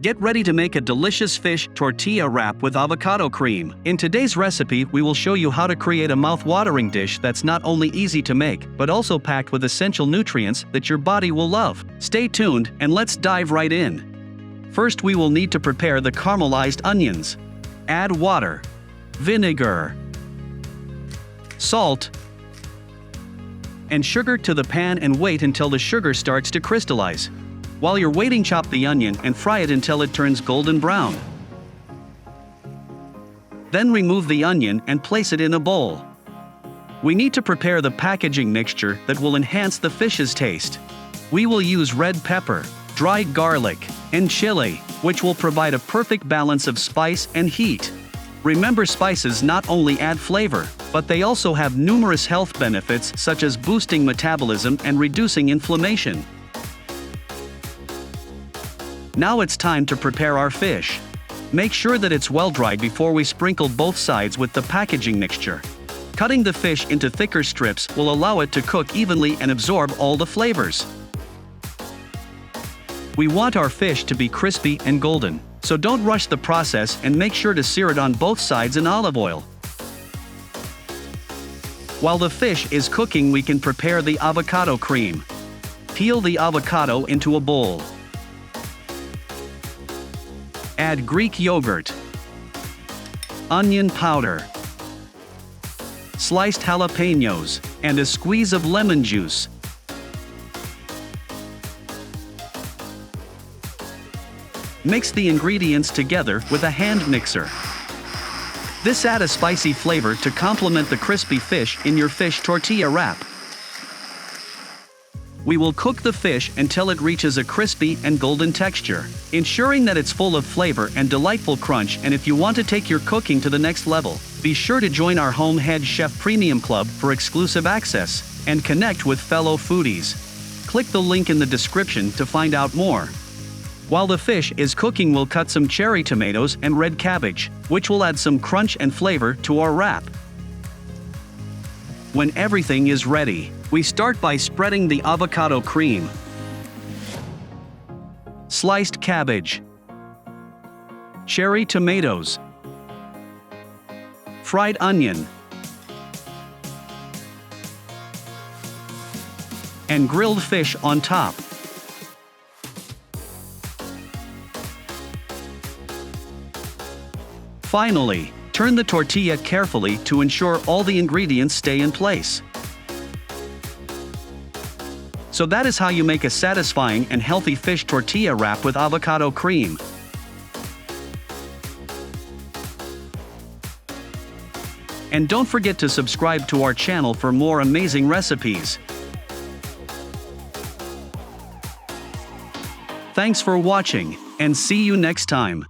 Get ready to make a delicious fish tortilla wrap with avocado cream. In today's recipe, we will show you how to create a mouth-watering dish that's not only easy to make, but also packed with essential nutrients that your body will love. Stay tuned, and let's dive right in. First, we will need to prepare the caramelized onions. Add water, vinegar, salt, and sugar to the pan and wait until the sugar starts to crystallize. While you're waiting, chop the onion and fry it until it turns golden brown. Then remove the onion and place it in a bowl. We need to prepare the packaging mixture that will enhance the fish's taste. We will use red pepper, dried garlic, and chili, which will provide a perfect balance of spice and heat. Remember, spices not only add flavor, but they also have numerous health benefits such as boosting metabolism and reducing inflammation. Now it's time to prepare our fish. Make sure that it's well dried before we sprinkle both sides with the packaging mixture. Cutting the fish into thicker strips will allow it to cook evenly and absorb all the flavors. We want our fish to be crispy and golden, so don't rush the process and make sure to sear it on both sides in olive oil. While the fish is cooking, we can prepare the avocado cream. Peel the avocado into a bowl. Add Greek yogurt, onion powder, sliced jalapenos, and a squeeze of lemon juice. Mix the ingredients together with a hand mixer. This adds a spicy flavor to complement the crispy fish in your fish tortilla wrap. We will cook the fish until it reaches a crispy and golden texture, ensuring that it's full of flavor and delightful crunch. And if you want to take your cooking to the next level, be sure to join our Home Head Chef Premium Club for exclusive access and connect with fellow foodies. Click the link in the description to find out more. While the fish is cooking, we'll cut some cherry tomatoes and red cabbage, which will add some crunch and flavor to our wrap. When everything is ready, we start by spreading the avocado cream, sliced cabbage, cherry tomatoes, fried onion, and grilled fish on top. Finally, turn the tortilla carefully to ensure all the ingredients stay in place. So that is how you make a satisfying and healthy fish tortilla wrap with avocado cream. And don't forget to subscribe to our channel for more amazing recipes. Thanks for watching, and see you next time.